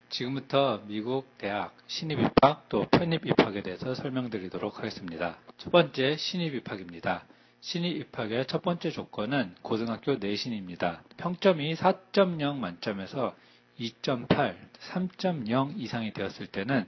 지금부터 미국 대학 신입 입학 또 편입 입학에 대해서 설명드리도록 하겠습니다. 첫 번째 신입 입학입니다. 신입 입학의 첫 번째 조건은 고등학교 내신입니다. 평점이 4.0 만점에서 2.8, 3.0 이상이 되었을 때는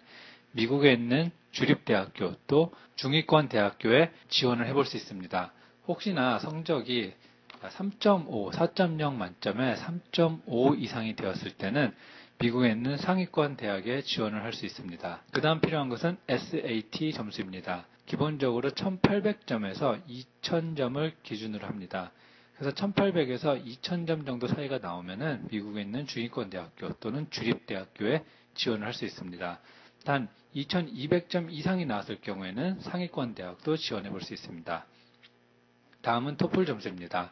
미국에 있는 주립대학교 또 중위권 대학교에 지원을 해볼 수 있습니다. 혹시나 성적이 3.5, 4.0 만점에 3.5 이상이 되었을 때는 미국에 있는 상위권 대학에 지원을 할 수 있습니다. 그 다음 필요한 것은 SAT 점수입니다. 기본적으로 1800점에서 2000점을 기준으로 합니다. 그래서 1800에서 2000점 정도 사이가 나오면은 미국에 있는 중위권 대학교 또는 주립대학교에 지원을 할 수 있습니다. 단 2200점 이상이 나왔을 경우에는 상위권 대학도 지원해 볼 수 있습니다. 다음은 토플 점수입니다.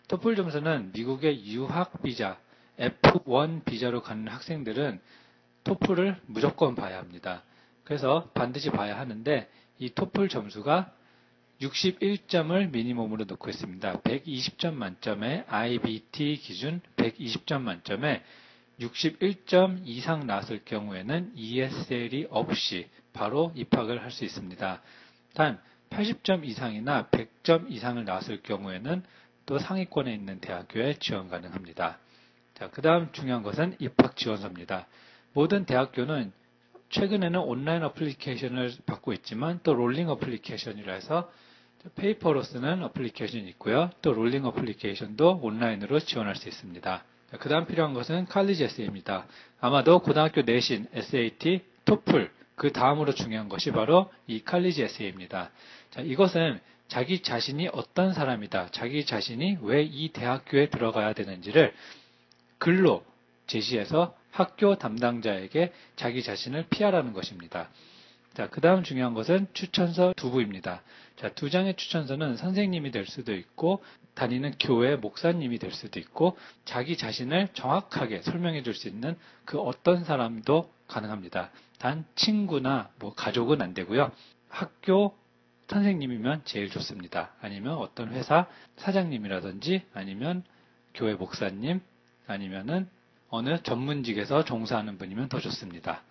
토플 점수는 미국의 유학 비자, F1 비자로 가는 학생들은 토플을 무조건 봐야 합니다. 그래서 반드시 봐야 하는데 이 토플 점수가 61점을 미니멈으로 놓고 있습니다. 120점 만점에 IBT 기준 120점 만점에 61점 이상 나왔을 경우에는 ESL이 없이 바로 입학을 할 수 있습니다. 단 80점 이상이나 100점 이상을 나왔을 경우에는 또 상위권에 있는 대학교에 지원 가능합니다. 자, 그 다음 중요한 것은 입학 지원서입니다. 모든 대학교는 최근에는 온라인 어플리케이션을 받고 있지만 또 롤링 어플리케이션이라 해서 페이퍼로 쓰는 어플리케이션이 있고요. 또 롤링 어플리케이션도 온라인으로 지원할 수 있습니다. 그 다음 필요한 것은 칼리지 에세이입니다. 아마도 고등학교 내신, SAT, 토플 그 다음으로 중요한 것이 바로 이 칼리지 에세이입니다. 자, 이것은 자기 자신이 어떤 사람이다, 자기 자신이 왜 이 대학교에 들어가야 되는지를 글로 제시해서 학교 담당자에게 자기 자신을 PR하는 것입니다. 자, 그 다음 중요한 것은 추천서 두 부입니다. 자, 두 장의 추천서는 선생님이 될 수도 있고 다니는 교회 목사님이 될 수도 있고 자기 자신을 정확하게 설명해 줄 수 있는 그 어떤 사람도 가능합니다. 단 친구나 가족은 안 되고요. 학교 선생님이면 제일 좋습니다. 아니면 어떤 회사 사장님이라든지 아니면 교회 목사님 아니면은 어느 전문직에서 종사하는 분이면 더 좋습니다.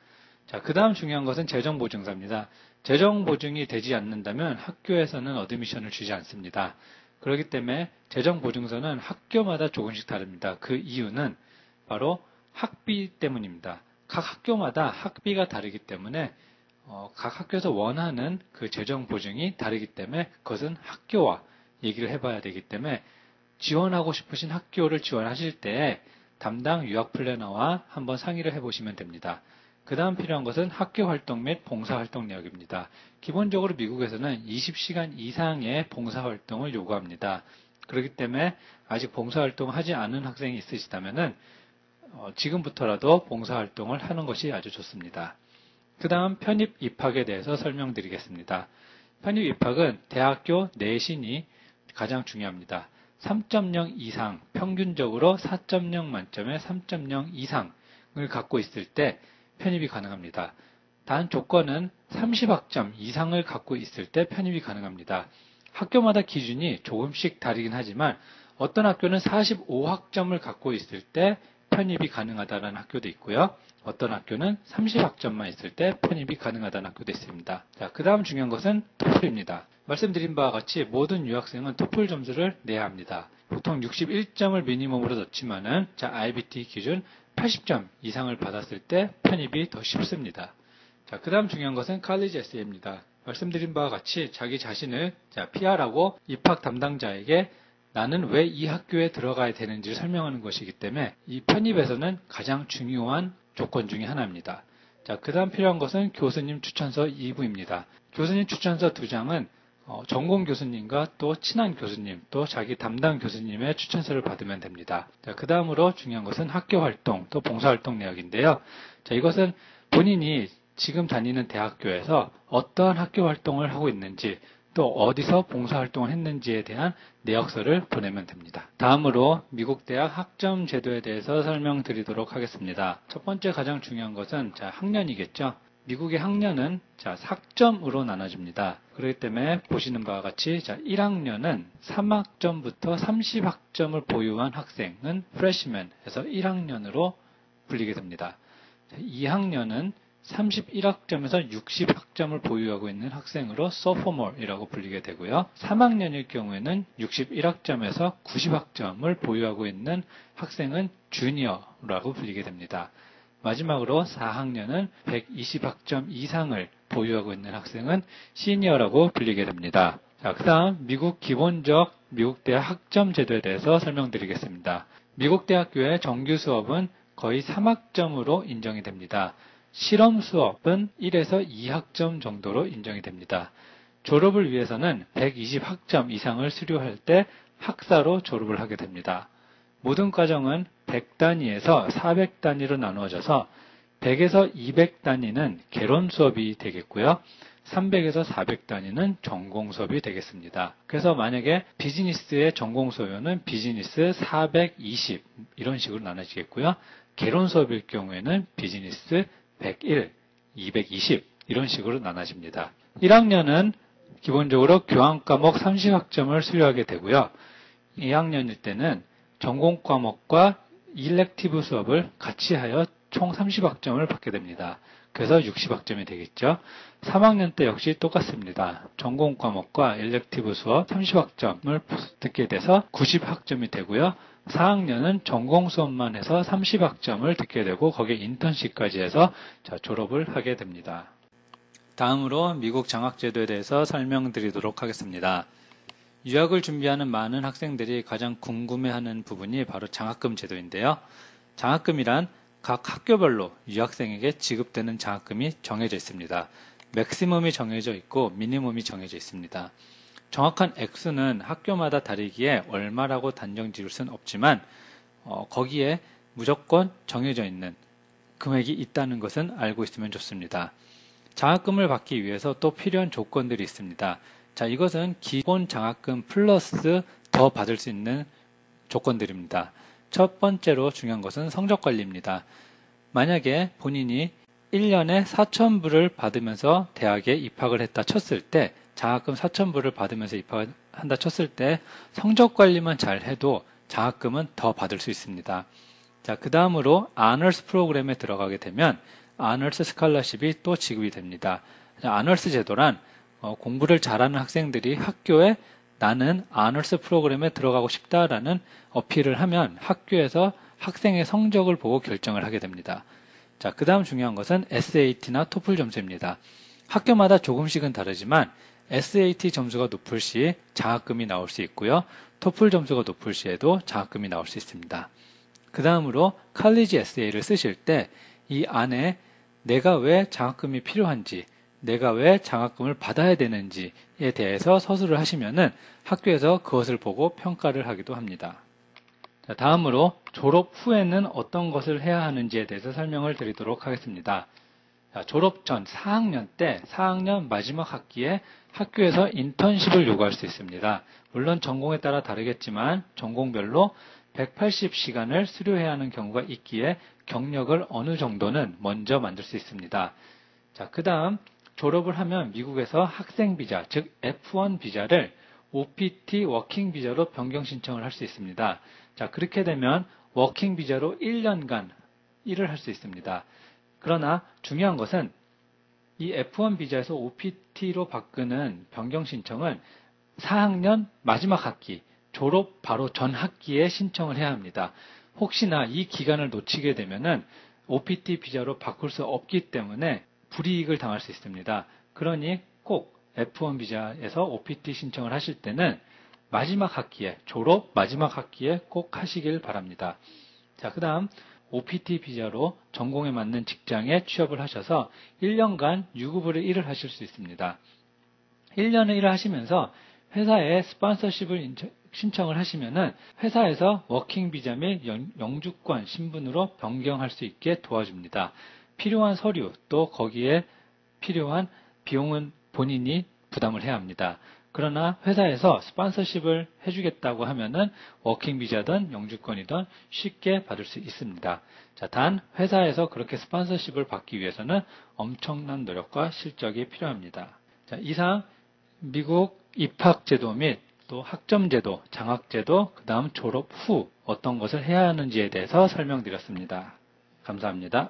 자, 그 다음 중요한 것은 재정보증서입니다. 재정보증이 되지 않는다면 학교에서는 어드미션을 주지 않습니다. 그렇기 때문에 재정보증서는 학교마다 조금씩 다릅니다. 그 이유는 바로 학비 때문입니다. 각 학교마다 학비가 다르기 때문에 각 학교에서 원하는 그 재정보증이 다르기 때문에 그것은 학교와 얘기를 해봐야 되기 때문에 지원하고 싶으신 학교를 지원하실 때 담당 유학 플래너와 한번 상의를 해보시면 됩니다. 그 다음 필요한 것은 학교 활동 및 봉사활동 내역입니다. 기본적으로 미국에서는 20시간 이상의 봉사활동을 요구합니다. 그렇기 때문에 아직 봉사활동을 하지 않은 학생이 있으시다면 지금부터라도 봉사활동을 하는 것이 아주 좋습니다. 그 다음 편입 입학에 대해서 설명드리겠습니다. 편입 입학은 대학교 내신이 가장 중요합니다. 3.0 이상, 평균적으로 4.0 만점에 3.0 이상을 갖고 있을 때 편입이 가능합니다. 단 조건은 30학점 이상을 갖고 있을 때 편입이 가능합니다. 학교마다 기준이 조금씩 다르긴 하지만 어떤 학교는 45학점을 갖고 있을 때 편입이 가능하다는 학교도 있고요. 어떤 학교는 30학점만 있을 때 편입이 가능하다는 학교도 있습니다. 자, 그 다음 중요한 것은 토플입니다. 말씀드린 바와 같이 모든 유학생은 토플 점수를 내야 합니다. 보통 61점을 미니멈으로 넣지만은 IBT 기준 80점 이상을 받았을 때 편입이 더 쉽습니다. 자, 그 다음 중요한 것은 칼리지 에세이입니다. 말씀드린 바와 같이 자기 자신을 PR하고 입학 담당자에게 나는 왜 이 학교에 들어가야 되는지를 설명하는 것이기 때문에 이 편입에서는 가장 중요한 조건 중에 하나입니다. 자, 그 다음 필요한 것은 교수님 추천서 2부입니다. 교수님 추천서 2장은 전공 교수님과 또 친한 교수님, 또 자기 담당 교수님의 추천서를 받으면 됩니다. 자, 그 다음으로 중요한 것은 학교 활동, 또 봉사활동 내역인데요. 자, 이것은 본인이 지금 다니는 대학교에서 어떠한 학교 활동을 하고 있는지, 또 어디서 봉사활동을 했는지에 대한 내역서를 보내면 됩니다. 다음으로 미국 대학 학점 제도에 대해서 설명드리도록 하겠습니다. 첫 번째 가장 중요한 것은 학년이겠죠. 미국의 학년은 학점으로 나눠집니다. 그렇기 때문에 보시는 바와 같이 1학년은 3학점부터 30학점을 보유한 학생은 프레시맨에서 1학년으로 불리게 됩니다. 2학년은 31학점에서 60학점을 보유하고 있는 학생으로 소포몰이라고 불리게 되고요. 3학년일 경우에는 61학점에서 90학점을 보유하고 있는 학생은 주니어라고 불리게 됩니다. 마지막으로 4학년은 120학점 이상을 보유하고 있는 학생은 시니어라고 불리게 됩니다. 자, 그 다음 미국 기본적 미국 대학 학점 제도에 대해서 설명드리겠습니다. 미국 대학교의 정규 수업은 거의 3학점으로 인정이 됩니다. 실험 수업은 1에서 2학점 정도로 인정이 됩니다. 졸업을 위해서는 120학점 이상을 수료할 때 학사로 졸업을 하게 됩니다. 모든 과정은 100단위에서 400단위로 나누어져서 100에서 200단위는 개론 수업이 되겠고요. 300에서 400단위는 전공 수업이 되겠습니다. 그래서 만약에 비즈니스의 전공 소요는 비즈니스 420 이런 식으로 나눠지겠고요. 개론 수업일 경우에는 비즈니스 101, 220 이런 식으로 나눠집니다. 1학년은 기본적으로 교환 과목 30학점을 수료하게 되고요. 2학년일 때는 전공 과목과 일렉티브 수업을 같이 하여 총 30학점을 받게 됩니다. 그래서 60학점이 되겠죠. 3학년 때 역시 똑같습니다. 전공 과목과 일렉티브 수업 30학점을 듣게 돼서 90학점이 되고요. 4학년은 전공 수업만 해서 30학점을 듣게 되고 거기에 인턴십까지 해서 졸업을 하게 됩니다. 다음으로 미국 장학제도에 대해서 설명드리도록 하겠습니다. 유학을 준비하는 많은 학생들이 가장 궁금해하는 부분이 바로 장학금 제도인데요. 장학금이란 각 학교별로 유학생에게 지급되는 장학금이 정해져 있습니다. 맥시멈이 정해져 있고 미니멈이 정해져 있습니다. 정확한 액수는 학교마다 다르기에 얼마라고 단정 지을 수는 없지만 거기에 무조건 정해져 있는 금액이 있다는 것은 알고 있으면 좋습니다. 장학금을 받기 위해서 또 필요한 조건들이 있습니다. 자, 이것은 기본 장학금 플러스 더 받을 수 있는 조건들입니다. 첫 번째로 중요한 것은 성적 관리입니다. 만약에 본인이 1년에 4,000불을 받으면서 대학에 입학을 했다 쳤을 때, 장학금 4,000불을 받으면서 입학한다 쳤을 때 성적 관리만 잘 해도 장학금은 더 받을 수 있습니다. 자, 그 다음으로 아너스 프로그램에 들어가게 되면 아너스 스칼러십이 또 지급이 됩니다. 아너스 제도란 공부를 잘하는 학생들이 학교에 나는 아너스 프로그램에 들어가고 싶다라는 어필을 하면 학교에서 학생의 성적을 보고 결정을 하게 됩니다. 자, 그 다음 중요한 것은 SAT나 토플 점수입니다. 학교마다 조금씩은 다르지만 SAT 점수가 높을 시 장학금이 나올 수 있고요. 토플 점수가 높을 시에도 장학금이 나올 수 있습니다. 그 다음으로 칼리지 에세이를 쓰실 때 이 안에 내가 왜 장학금이 필요한지, 내가 왜 장학금을 받아야 되는지에 대해서 서술을 하시면은 학교에서 그것을 보고 평가를 하기도 합니다. 자, 다음으로 졸업 후에는 어떤 것을 해야 하는지에 대해서 설명을 드리도록 하겠습니다. 자, 졸업 전 4학년 때 4학년 마지막 학기에 학교에서 인턴십을 요구할 수 있습니다. 물론 전공에 따라 다르겠지만 전공별로 180시간을 수료해야 하는 경우가 있기에 경력을 어느 정도는 먼저 만들 수 있습니다. 자, 그 다음 졸업을 하면 미국에서 학생 비자, 즉 F1 비자를 OPT 워킹 비자로 변경 신청을 할 수 있습니다. 자, 그렇게 되면 워킹 비자로 1년간 일을 할 수 있습니다. 그러나 중요한 것은 이 F1 비자에서 OPT로 바꾸는 변경 신청은 4학년 마지막 학기, 졸업 바로 전 학기에 신청을 해야 합니다. 혹시나 이 기간을 놓치게 되면은 OPT 비자로 바꿀 수 없기 때문에 불이익을 당할 수 있습니다. 그러니 꼭 F1 비자에서 OPT 신청을 하실 때는 마지막 학기에, 졸업 마지막 학기에 꼭 하시길 바랍니다. 자, 그 다음 OPT 비자로 전공에 맞는 직장에 취업을 하셔서 1년간 유급으로 일을 하실 수 있습니다. 1년을 일을 하시면서 회사에 스폰서십을 신청을 하시면은 회사에서 워킹 비자 및 영주권 신분으로 변경할 수 있게 도와줍니다. 필요한 서류 또 거기에 필요한 비용은 본인이 부담을 해야 합니다. 그러나 회사에서 스폰서십을 해주겠다고 하면은 워킹 비자든 영주권이든 쉽게 받을 수 있습니다. 자, 단 회사에서 그렇게 스폰서십을 받기 위해서는 엄청난 노력과 실적이 필요합니다. 자, 이상 미국 입학제도 및 또 학점제도, 장학제도, 그 다음 졸업 후 어떤 것을 해야 하는지에 대해서 설명드렸습니다. 감사합니다.